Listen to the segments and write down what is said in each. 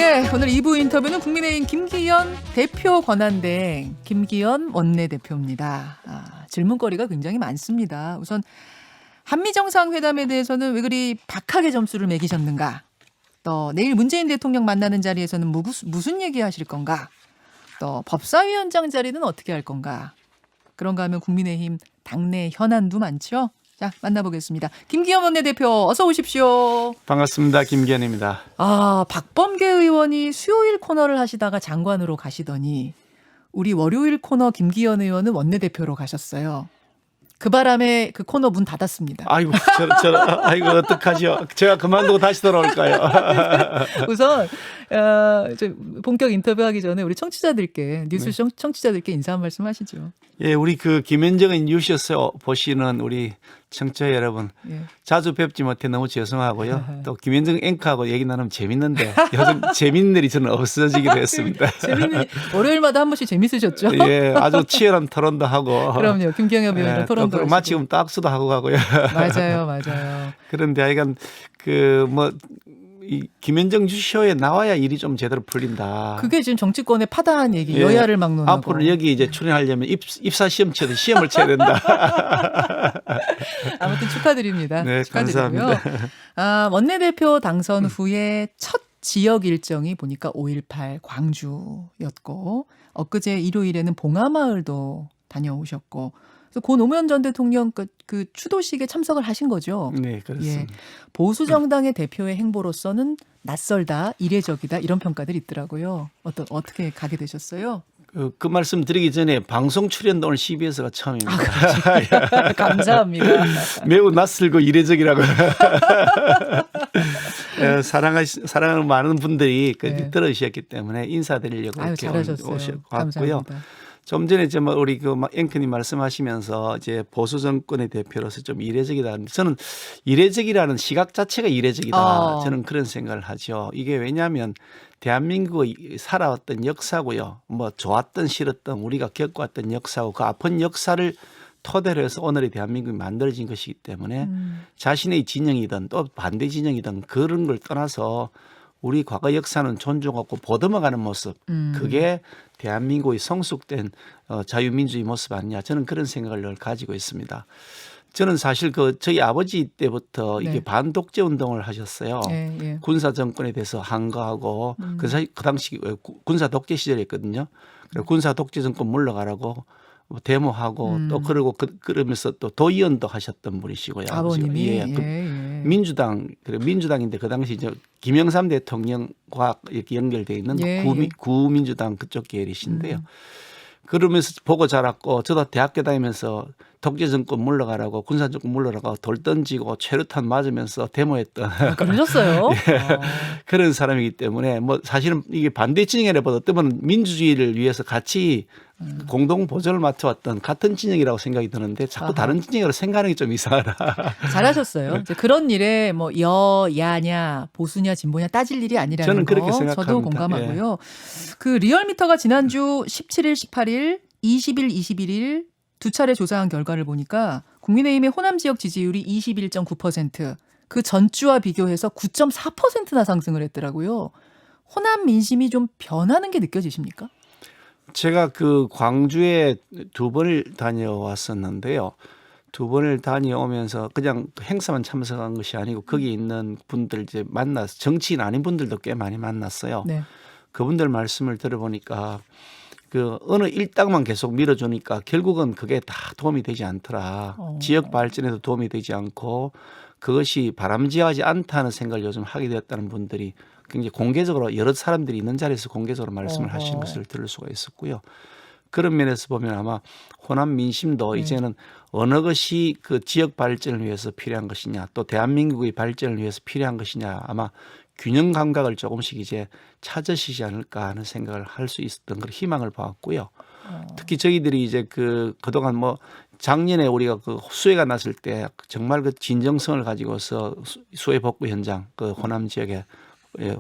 예, 오늘 2부 인터뷰는 국민의힘 김기현 대표 권한대행 김기현 원내대표입니다. 질문거리가 굉장히 많습니다. 우선 한미 정상회담에 대해서는 왜 그리 박하게 점수를 매기셨는가? 또 내일 문재인 대통령 만나는 자리에서는 무슨 얘기하실 건가? 또 법사위원장 자리는 어떻게 할 건가? 그런가 하면 국민의힘 당내 현안도 많죠. 자, 만나보겠습니다. 김기현 원내대표 어서 오십시오. 반갑습니다. 김기현입니다. 박범계 의원이 수요일 코너를 하시다가 장관으로 가시더니 우리 월요일 코너 김기현 의원은 원내대표로 가셨어요. 그 바람에 그 코너 문 닫았습니다. 아이고, 아이고, 어떡하죠? 제가 그만두고 다시 돌아올까요? 우선 본격 인터뷰하기 전에 우리 청취자들께 뉴스 청취자들께 인사 한 말씀 하시죠. 예, 우리 그 김현정의 뉴스에서 보시는 우리 청취자 여러분, 예. 자주 뵙지 못해 너무 죄송하고요. 또 김현정 앵커하고 얘기 나누면 재밌는데 요즘 재밌는 일이 저는 없어지기로 했습니다. 재밌는 월요일마다 한 번씩 재밌으셨죠? 예, 아주 치열한 토론도 하고. 그럼요, 김경엽 의원이랑 토론도 하시고. 마치 딱수도 하고 가고요. 맞아요. 그런데 하여간 이 김현정 주쇼에 나와야 일이 좀 제대로 풀린다. 그게 지금 정치권의 파다한 얘기, 예, 여야를 막론하고. 앞으로 여기 이제 출연하려면 입사 시험 쳐도 시험을 쳐야 된다. 아무튼 축하드립니다. 네, 축하드리고요. 감사합니다. 원내대표 당선 후에 첫 지역 일정이 보니까 5.18 광주였고 엊그제 일요일에는 봉하마을도 다녀오셨고 그래서 고 노무현 전 대통령 그 추도식에 참석을 하신 거죠. 네, 그렇습니다. 예, 보수 정당의 대표의 행보로서는 낯설다, 이례적이다 이런 평가들이 있더라고요. 어떻게 가게 되셨어요? 그 말씀 드리기 전에 방송 출연도 오늘 CBS가 처음입니다. 감사합니다. 매우 낯설고 이례적이라고. 사랑하는 많은 분들이 네. 들어주셨기 때문에 인사드리려고 이렇게 잘하셨어요. 왔고요. 감사합니다. 좀 전에 우리 그 앵커님 말씀하시면서 이제 보수 정권의 대표로서 좀 이례적이다. 저는 이례적이라는 시각 자체가 이례적이다. 저는 그런 생각을 하죠. 이게 왜냐하면 대한민국의 살아왔던 역사고요. 뭐 좋았던 싫었던 우리가 겪어왔던 역사고 그 아픈 역사를 토대로 해서 오늘의 대한민국이 만들어진 것이기 때문에 자신의 진영이든 또 반대 진영이든 그런 걸 떠나서 우리 과거 역사는 존중하고 보듬어가는 모습 그게 대한민국의 성숙된 자유민주주의 모습 아니냐 저는 그런 생각을 늘 가지고 있습니다. 저는 사실 저희 아버지 때부터 네. 이게 반독재 운동을 하셨어요. 예. 군사 정권에 대해서 항거하고 그 당시 군사 독재 시절이었거든요. 그래서 군사 독재 정권 물러가라고 데모하고 또 그러면서 또 도의원도 하셨던 분이시고요. 아버님이 예. 민주당인데 그 당시 이제 김영삼 대통령과 이렇게 연결되어 있는 구민주당 그쪽 계열이신데요. 그러면서 보고 자랐고 저도 대학교 다니면서 독재 정권 물러가라고 군사 정권 물러가라고 돌 던지고 최루탄 맞으면서 데모했던 그러셨어요? 그런 사람이기 때문에 뭐 사실은 이게 반대 진영이라보다 어떤 분 민주주의를 위해서 같이 공동 보조를 맡아왔던 같은 진영이라고 생각이 드는데 자꾸 다른 진영으로 생각하는 게 좀 이상하다. 잘하셨어요. 이제 그런 일에 뭐 여야냐 보수냐 진보냐 따질 일이 아니라는 저는 그렇게 거 생각합니다. 저도 공감하고요. 그 리얼미터가 지난주 17일, 18일, 20일, 21일 두 차례 조사한 결과를 보니까 국민의힘의 호남 지역 지지율이 21.9%, 그 전주와 비교해서 9.4%나 상승을 했더라고요. 호남 민심이 좀 변하는 게 느껴지십니까? 제가 그 광주에 2번을 다녀왔었는데요. 2번을 다녀오면서 그냥 행사만 참석한 것이 아니고 거기 있는 분들 이제 만나서 정치인 아닌 분들도 꽤 많이 만났어요. 네. 그분들 말씀을 들어보니까 그 어느 일당만 계속 밀어주니까 결국은 그게 다 도움이 되지 않더라. 지역 발전에도 도움이 되지 않고 그것이 바람직하지 않다는 생각을 요즘 하게 되었다는 분들이 굉장히 공개적으로 여러 사람들이 있는 자리에서 공개적으로 말씀을 하시는 것을 들을 수가 있었고요. 그런 면에서 보면 아마 호남 민심도 이제는 어느 것이 그 지역 발전을 위해서 필요한 것이냐 또 대한민국의 발전을 위해서 필요한 것이냐 아마 균형 감각을 조금씩 이제 찾으시지 않을까 하는 생각을 할 수 있었던 그런 희망을 보았고요. 특히 저희들이 이제 그동안 뭐 작년에 우리가 그 수해가 났을 때 정말 그 진정성을 가지고서 수해 복구 현장 그 호남 지역에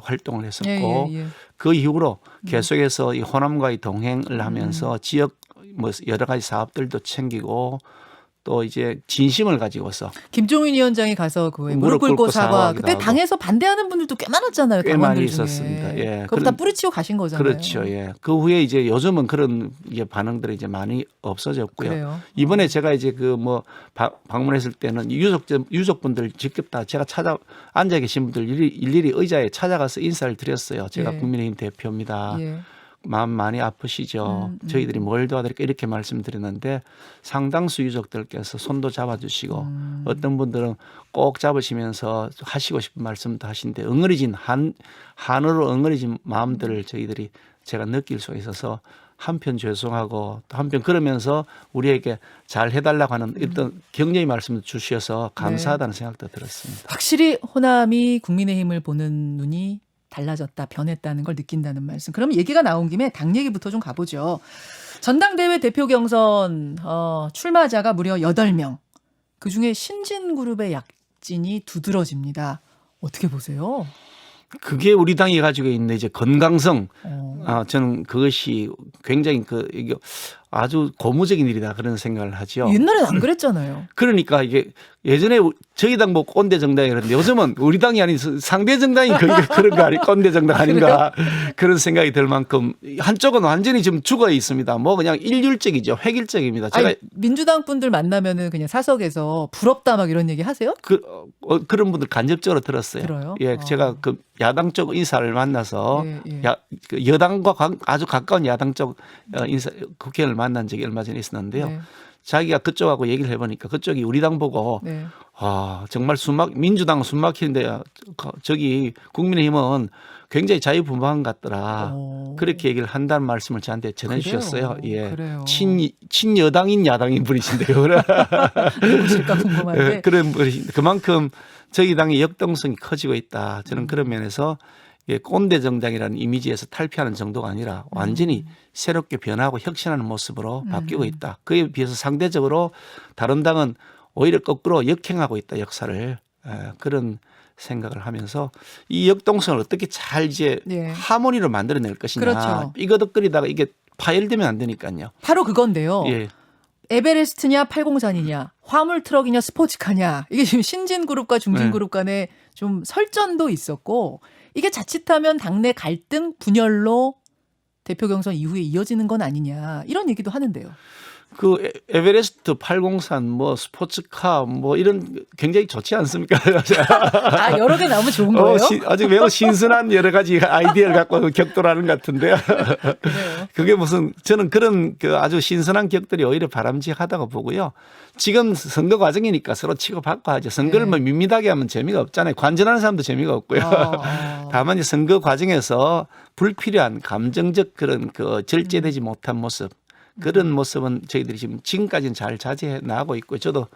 활동을 했었고 그 이후로 계속해서 이 호남과의 동행을 하면서 지역 뭐 여러 가지 사업들도 챙기고 또 이제 진심을 가지고서 김종인 위원장이 가서 그 무릎 꿇고 사과. 그때 당에서 반대하는 분들도 꽤 많았잖아요. 꽤 당원들 많이 중에. 있었습니다. 예. 그거 다 뿌리치고 가신 거잖아요. 그렇죠. 예. 그 후에 이제 요즘은 그런 이제 반응들이 이제 많이 없어졌고요. 그래요. 이번에 제가 이제 그 뭐 방문했을 때는 유족분들 직접 다 제가 앉아 계신 분들 일일이 의자에 찾아가서 인사를 드렸어요. 제가 예. 국민의힘 대표입니다. 예. 마음 많이 아프시죠. 저희들이 뭘 도와드릴까 이렇게 말씀드렸는데 상당수 유족들께서 손도 잡아주시고 어떤 분들은 꼭 잡으시면서 하시고 싶은 말씀도 하신데 한으로 엉어리진 마음들을 제가 느낄 수 있어서 한편 죄송하고 또 한편 그러면서 우리에게 잘 해달라고 하는 어떤 격려의 말씀을 주셔서 감사하다는 생각도 들었습니다. 확실히 호남이 국민의힘을 보는 눈이 달라졌다, 변했다는 걸 느낀다는 말씀. 그럼 얘기가 나온 김에 당 얘기부터 좀 가보죠. 전당대회 대표 경선 출마자가 무려 8명. 그중에 신진그룹의 약진이 두드러집니다. 어떻게 보세요? 그게 우리 당이 가지고 있는 이제 건강성. 저는 그것이 굉장히 이게 아주 고무적인 일이다 그런 생각을 하죠. 옛날엔 안 그랬잖아요. 그러니까 이게 예전에 저희 당 뭐 꼰대 정당이 그랬는데 요즘은 우리 당이 아닌 상대 정당이 그런 거 아니 꼰대 정당 아닌가 그런 생각이 들 만큼 한쪽은 완전히 지금 죽어 있습니다. 뭐 그냥 일률적이죠. 획일적입니다. 제가 아니, 민주당 분들 만나면은 그냥 사석에서 부럽다 막 이런 얘기 하세요? 그런 분들 간접적으로 들었어요. 들어요? 예, 제가 그 야당 쪽 인사를 만나서 예. 그 여당과 아주 가까운 야당 쪽 국회의원을 만난 적이 얼마 전에 있었는데요. 네. 자기가 그쪽하고 얘기를 해보니까 그쪽이 우리 당 보고 네. 정말 민주당은 숨 막히는데 저기 국민의힘은 굉장히 자유분방한 것 같더라. 그렇게 얘기를 한다는 말씀을 저한테 전해주셨어요. 예, 그래요. 친여당인 야당인 분이신데요. 누구실까 궁금한데. 그런 분이 그만큼 저희 당의 역동성이 커지고 있다. 저는 그런 면에서 꼰대 정당이라는 이미지에서 탈피하는 정도가 아니라 완전히 새롭게 변하고 혁신하는 모습으로 바뀌고 있다. 그에 비해서 상대적으로 다른 당은 오히려 거꾸로 역행하고 있다 역사를 그런 생각을 하면서 이 역동성을 어떻게 잘 이제 하모니로 만들어낼 것이냐. 그렇죠. 삐거덕거리다가 이게 파열되면 안 되니까요. 바로 그건데요. 예. 에베레스트냐 803이냐 화물 트럭이냐 스포츠카냐 이게 지금 신진그룹과 중진그룹 간에 좀 설전도 있었고 이게 자칫하면 당내 갈등 분열로 대표 경선 이후에 이어지는 건 아니냐 이런 얘기도 하는데요. 그 에베레스트 803 뭐 스포츠카 뭐 이런 굉장히 좋지 않습니까? 아 여러 개 나오면 좋은 거예요? 아주 매우 신선한 여러 가지 아이디어를 갖고 격돌하는 것 같은데요. 그래요. 그게 무슨 저는 그런 아주 신선한 격들이 오히려 바람직하다고 보고요. 지금 선거 과정이니까 서로 치고받고 하죠. 선거를 뭐 밋밋하게 하면 재미가 없잖아요. 관전하는 사람도 재미가 없고요. 다만 이 선거 과정에서 불필요한 감정적 그런 절제되지 못한 모습 그런 모습은 저희들이 지금까지는 잘 자제해 나가고 있고 저도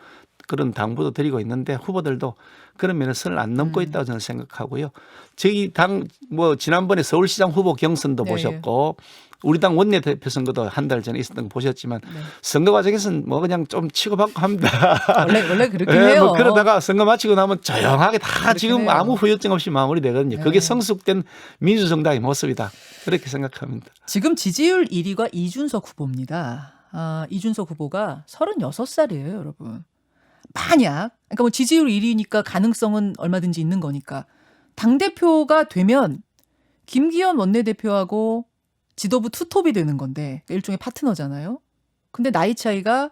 그런 당부도 드리고 있는데 후보들도 그런 면에서 선을 안 넘고 있다고 저는 생각하고요. 저희 당 뭐 지난번에 서울시장 후보 경선도 보셨고 우리 당 원내대표 선거도 한 달 전에 있었던 거 보셨지만 선거 과정에서는 뭐 그냥 좀 치고받고 합니다. 원래 그렇게 해요. 뭐 그러다가 선거 마치고 나면 조용하게 다 지금 해요. 아무 후유증 없이 마무리되거든요. 그게 성숙된 민주정당의 모습이다. 그렇게 생각합니다. 지금 지지율 1위가 이준석 후보입니다. 이준석 후보가 36살이에요, 여러분. 만약 그러니까 뭐 지지율 1위니까 가능성은 얼마든지 있는 거니까 당대표가 되면 김기현 원내대표하고 지도부 투톱이 되는 건데 일종의 파트너잖아요. 근데 나이 차이가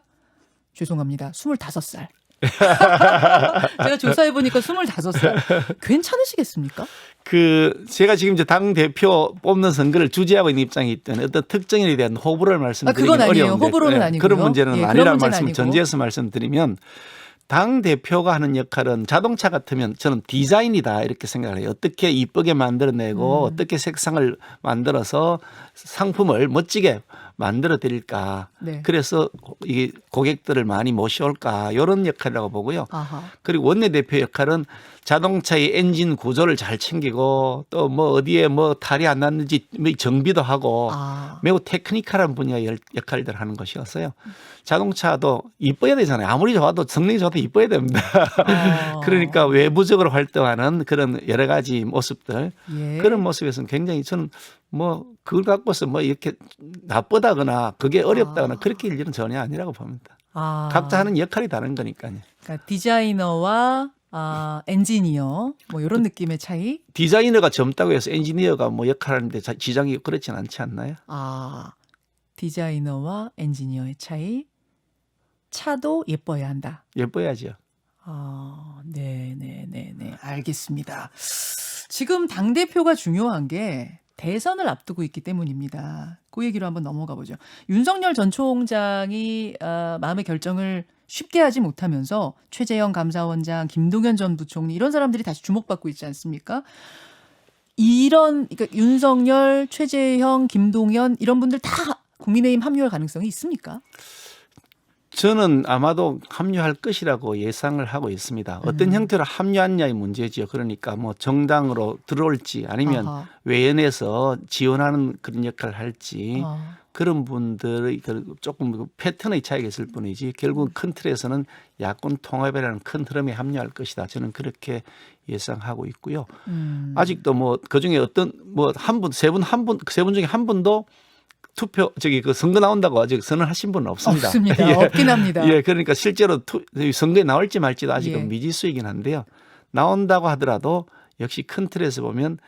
죄송합니다. 25살. 제가 조사해보니까 25살. 괜찮으시겠습니까? 제가 지금 이제 당 대표 뽑는 선거를 주재하고 있는 입장이기 때문에 어떤 특정인에 대한 호불호를 말씀드리기 그건 아니에요. 어려운데 호불호는 아니고요. 그런 문제는 그런 아니라는 문제는 말씀을 아니고. 전제해서 말씀드리면 당 대표가 하는 역할은 자동차 같으면 저는 디자인이다 이렇게 생각을 해요. 어떻게 이쁘게 만들어내고 어떻게 색상을 만들어서 상품을 멋지게 만들어 드릴까. 그래서 이 고객들을 많이 모셔올까 이런 역할이라고 보고요. 그리고 원내대표 역할은 자동차의 엔진 구조를 잘 챙기고 또 뭐 어디에 뭐 탈이 안 났는지 정비도 하고 매우 테크니컬한 분야의 역할들을 하는 것이었어요. 자동차도 이뻐야 되잖아요. 아무리 좋아도 성능이 좋아도 이뻐야 됩니다. 그러니까 외부적으로 활동하는 그런 여러 가지 모습들 그런 모습에서는 굉장히 저는 뭐 그걸 갖고서 뭐 이렇게 나쁘다거나 그게 어렵다거나 그렇게 일은 전혀 아니라고 봅니다. 아, 각자 하는 역할이 다른 거니까요. 그러니까 디자이너와 엔지니어 뭐 이런 느낌의 차이. 디자이너가 젊다고 해서 엔지니어가 뭐 역할하는데 지장이 그렇진 않지 않나요? 아, 디자이너와 엔지니어의 차이. 차도 예뻐야 한다. 예뻐야죠. 네. 알겠습니다. 지금 당대표가 중요한 게 대선을 앞두고 있기 때문입니다. 그 얘기로 한번 넘어가 보죠. 윤석열 전 총장이 마음의 결정을 쉽게 하지 못하면서 최재형 감사원장, 김동연 전 부총리 이런 사람들이 다시 주목받고 있지 않습니까? 그러니까 윤석열, 최재형, 김동연 이런 분들 다 국민의힘 합류할 가능성이 있습니까? 저는 아마도 합류할 것이라고 예상을 하고 있습니다. 어떤 형태로 합류하느냐의 문제지요. 그러니까 뭐 정당으로 들어올지 아니면 아하. 외연에서 지원하는 그런 역할을 할지 아, 그런 분들의 조금 패턴의 차이가 있을 뿐이지 결국 큰 틀에서는 야권 통합이라는 큰 흐름에 합류할 것이다. 저는 그렇게 예상하고 있고요. 아직도 뭐 그중에 어떤 뭐 세 분 중에 한 분도 그 선거 나온다고 아직 선언하신 분은 없습니다. 없습니다. 예. 없긴 합니다. 예, 그러니까 실제로 선거에 나올지 말지도 아직은 예. 미지수이긴 한데요. 나온다고 하더라도 역시 큰 틀에서 보면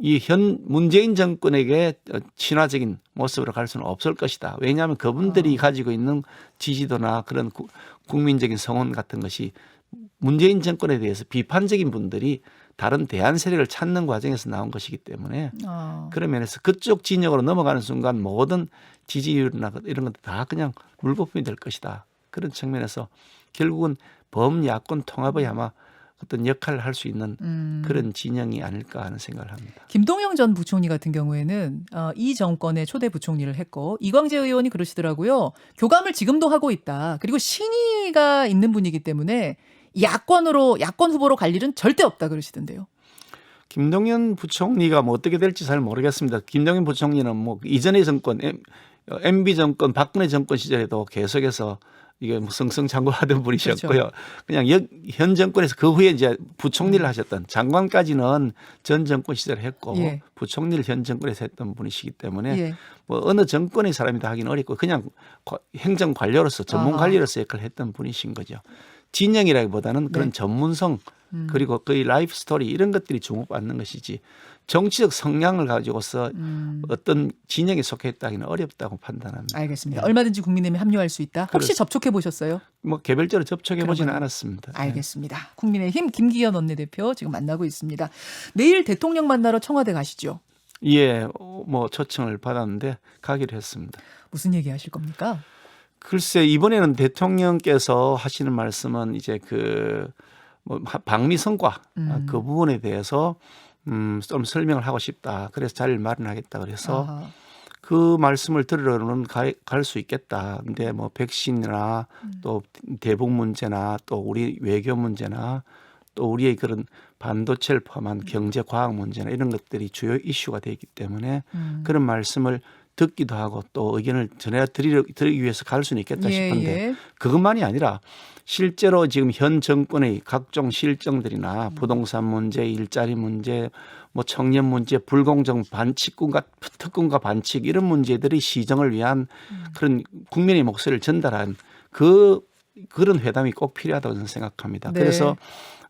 이 현 문재인 정권에게 친화적인 모습으로 갈 수는 없을 것이다. 왜냐하면 그분들이 가지고 있는 지지도나 그런 국민적인 성원 같은 것이 문재인 정권에 대해서 비판적인 분들이 다른 대안 세력을 찾는 과정에서 나온 것이기 때문에 그런 면에서 그쪽 진영으로 넘어가는 순간 모든 지지율이나 이런 것들 다 그냥 물거품이 될 것이다. 그런 측면에서 결국은 범야권 통합의 아마 어떤 역할을 할 수 있는 그런 진영이 아닐까 하는 생각을 합니다. 김동영 전 부총리 같은 경우에는 이 정권의 초대 부총리를 했고 이광재 의원이 그러시더라고요. 교감을 지금도 하고 있다. 그리고 신의가 있는 분이기 때문에 야권 후보로 갈 일은 절대 없다 그러시던데요. 김동연 부총리가 뭐 어떻게 될지 잘 모르겠습니다. 김동연 부총리는 뭐 이전의 정권, MB 정권, 박근혜 정권 시절에도 계속해서 이게 뭐 승승장구하던 분이셨고요. 그렇죠. 그냥 현 정권에서 그 후에 이제 부총리를 하셨던 장관까지는 전 정권 시절에 했고 예. 부총리를 현 정권에서 했던 분이시기 때문에 예. 뭐 어느 정권의 사람이다 하기는 어렵고 그냥 행정 관료로서 전문 아하. 관리로서 역할을 했던 분이신 거죠. 진영이라기보다는 그런 네. 전문성 그리고 그의 라이프 스토리 이런 것들이 주목받는 것이지 정치적 성향을 가지고서 어떤 진영에 속했다기는 어렵다고 판단합니다. 알겠습니다. 예. 얼마든지 국민의힘에 합류할 수 있다. 혹시 접촉해 보셨어요? 뭐 개별적으로 접촉해 보지는 그러면 않았습니다. 알겠습니다. 국민의힘 김기현 원내대표 지금 만나고 있습니다. 내일 대통령 만나러 청와대 가시죠? 예, 뭐 초청을 받았는데 가기로 했습니다. 무슨 얘기 하실 겁니까? 글쎄 이번에는 대통령께서 하시는 말씀은 이제 뭐 방미 성과 그 부분에 대해서 좀 설명을 하고 싶다. 그래서 자리를 마련하겠다. 그래서 아하. 그 말씀을 들으러는 갈 수 있겠다. 근데 뭐 백신이나 또 대북 문제나 또 우리 외교 문제나 또 우리의 그런 반도체를 포함한 경제 과학 문제나 이런 것들이 주요 이슈가 되기 때문에 그런 말씀을 듣기도 하고 또 의견을 전해드리기 위해서 갈 수는 있겠다 싶은데 예. 그것만이 아니라 실제로 지금 현 정권의 각종 실정들이나 부동산 문제, 일자리 문제, 뭐 청년 문제, 불공정 특권과 반칙 이런 문제들이 시정을 위한 그런 국민의 목소리를 전달한 그런 회담이 꼭 필요하다고 저는 생각합니다. 네. 그래서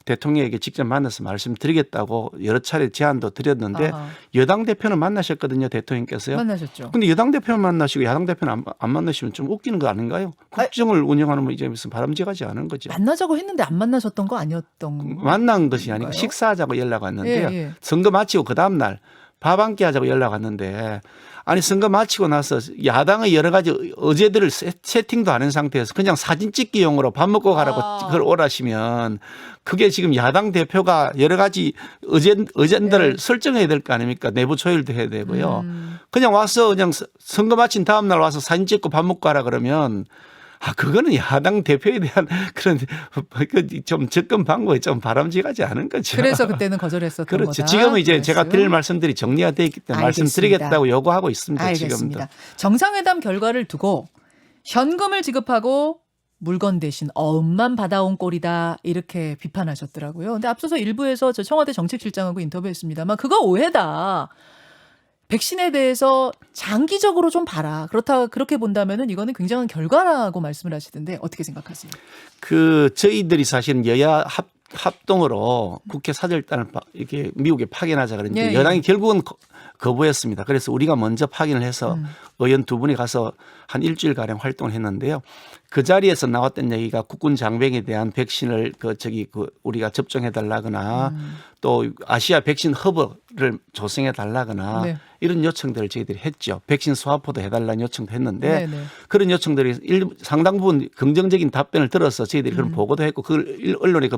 대통령에게 직접 만나서 말씀드리겠다고 여러 차례 제안도 드렸는데 아하. 여당 대표는 만나셨거든요. 대통령께서요. 만나셨죠? 근데 여당 대표는 만나시고 야당 대표는 안 만나시면 좀 웃기는 거 아닌가요? 국정을 운영하는 이제 무슨 바람직하지 않은 거죠. 만나자고 했는데 안 만나셨던 거 아니었던 만난 것이 아니고 건가요? 식사하자고 연락 왔는데요. 예. 선거 마치고 그 다음 날 밥 한 끼 하자고 연락 왔는데 아니 선거 마치고 나서 야당의 여러 가지 의제들을 세팅도 안 한 상태에서 그냥 사진 찍기용으로 밥 먹고 가라고 그걸 오라시면 그게 지금 야당 대표가 여러 가지 의제들을 설정해야 될 거 아닙니까? 내부 조율도 해야 되고요. 그냥 와서 그냥 선거 마친 다음 날 와서 사진 찍고 밥 먹고 가라 그러면 그거는 야당 대표에 대한 그런 좀 접근 방법이 좀 바람직하지 않은 거죠. 그래서 그때는 거절했었던 그렇죠. 거다. 지금은 이제 그랬어요? 제가 드릴 말씀들이 정리가 되어 있기 때문에 알겠습니다. 말씀드리겠다고 요구하고 있습니다. 알겠습니다. 지금도. 정상회담 결과를 두고 현금을 지급하고 물건 대신 어음만 받아온 꼴이다 이렇게 비판하셨더라고요. 근데 앞서서 일부에서 저 청와대 정책실장하고 인터뷰했습니다만 그거 오해다. 백신에 대해서 장기적으로 좀 봐라. 그렇게 본다면은 이거는 굉장한 결과라고 말씀을 하시던데 어떻게 생각하세요? 저희들이 사실은 여야 합동으로 국회 사절단을 이렇게 미국에 파견하자 그랬는데 예, 여당이 결국은 거부했습니다. 그래서 우리가 먼저 파견을 해서 의원 두 분이 가서 한 일주일가량 활동을 했는데요. 그 자리에서 나왔던 얘기가 국군 장병에 대한 백신을 우리가 접종해 달라거나 또 아시아 백신 허브를 조성해 달라거나 네. 이런 요청들을 저희들이 했죠. 백신 스와포도 해달라는 요청도 했는데 네네. 그런 요청들이 상당 부분 긍정적인 답변을 들어서 저희들이 그런 보고도 했고 그걸 언론에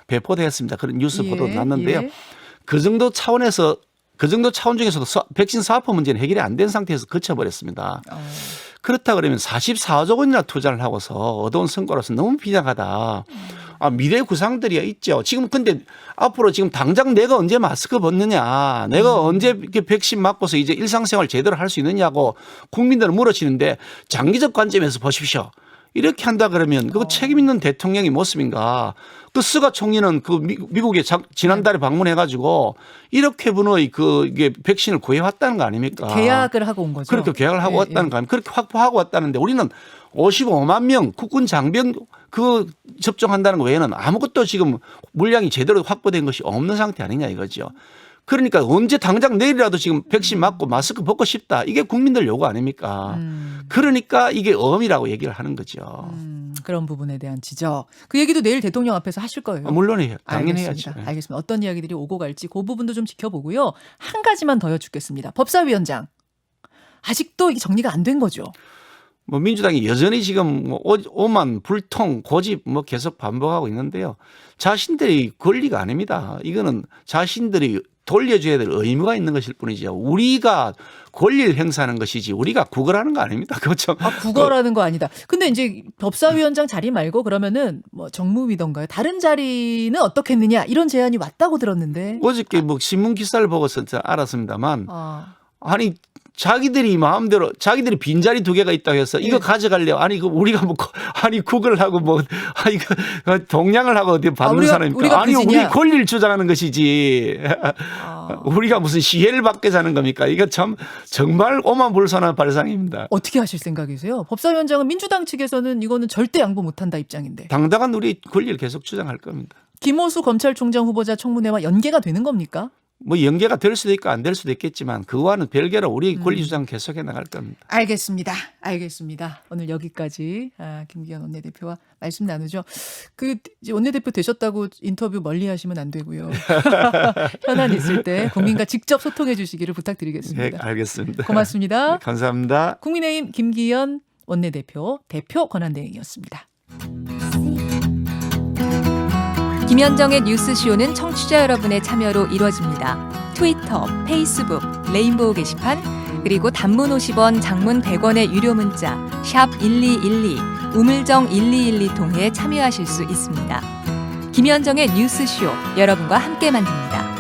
배포도 했습니다. 그런 뉴스 보도도 났는데요. 예. 그 정도 차원 중에서도 백신 스와포 문제는 해결이 안 된 상태에서 그쳐버렸습니다. 그렇다 그러면 44조 원이나 투자를 하고서 얻어온 성과로서 너무 비장하다. 미래 구상들이 있죠. 지금 근데 앞으로 지금 당장 내가 언제 마스크 벗느냐, 내가 언제 이렇게 백신 맞고서 이제 일상생활 제대로 할 수 있느냐고 국민들은 물어지는데 장기적 관점에서 보십시오. 이렇게 한다 그러면 그거 책임 있는 대통령의 모습인가? 그 스가 총리는 그 미국에 지난달에 방문해가지고 1억 회분의 이게 백신을 구해왔다는 거 아닙니까? 계약을 하고 온 거죠. 그렇게 계약을 하고 왔다는 거 아닙니까? 그렇게 확보하고 왔다는데 우리는 55만 명 국군 장병 접종한다는 거 외에는 아무것도 지금 물량이 제대로 확보된 것이 없는 상태 아니냐 이거죠. 그러니까 언제 당장 내일이라도 지금 백신 맞고 마스크 벗고 싶다. 이게 국민들 요구 아닙니까? 그러니까 이게 엄이라고 얘기를 하는 거죠. 그런 부분에 대한 지적. 그 얘기도 내일 대통령 앞에서 하실 거예요. 물론이에요. 당연히 알겠습니다. 해야죠. 알겠습니다. 어떤 이야기들이 오고 갈지 그 부분도 좀 지켜보고요. 한 가지만 더 여쭙겠습니다. 법사위원장. 아직도 이게 정리가 안 된 거죠? 민주당이 여전히 지금 오만 불통 고집 계속 반복하고 있는데요. 자신들의 권리가 아닙니다. 이거는 자신들이 돌려줘야 될 의무가 있는 것일 뿐이죠. 우리가 권리를 행사하는 것이지 우리가 구걸하는 거 아닙니다. 그렇죠? 구걸하는 거 아니다. 근데 이제 법사위원장 자리 말고 그러면은 정무위던가요? 다른 자리는 어떻겠느냐 이런 제안이 왔다고 들었는데. 어저께 신문 기사를 보고서 알았습니다만 아니 자기들이 마음대로 자기들이 빈자리 2개가 있다고 해서 이거 가져가려고 우리가 구걸을 하고 이거 동냥을 하고 어디 받는 사람입니까? 우리 권리를 주장하는 것이지. 우리가 무슨 시혜를 받게 자는 겁니까? 이거 참 정말 오만불선한 발상입니다. 어떻게 하실 생각이세요? 법사위원장은 민주당 측에서는 이거는 절대 양보 못한다 입장인데. 당당한 우리 권리를 계속 주장할 겁니다. 김호수 검찰총장 후보자 청문회와 연계가 되는 겁니까? 연계가 될 수도 있고 안 될 수도 있겠지만 그와는 별개로 우리 권리 주장 계속해 나갈 겁니다. 알겠습니다. 오늘 여기까지 김기현 원내대표와 말씀 나누죠. 이제 원내대표 되셨다고 인터뷰 멀리 하시면 안 되고요. 현안 있을 때 국민과 직접 소통해 주시기를 부탁드리겠습니다. 네, 알겠습니다. 고맙습니다. 네, 감사합니다. 국민의힘 김기현 원내대표 대표 권한대행이었습니다. 김현정의 뉴스쇼는 청취자 여러분의 참여로 이루어집니다. 트위터, 페이스북, 레인보우 게시판, 그리고 단문 50원, 장문 100원의 유료 문자 샵 1212, 우물정 1212 통해 참여하실 수 있습니다. 김현정의 뉴스쇼, 여러분과 함께 만듭니다.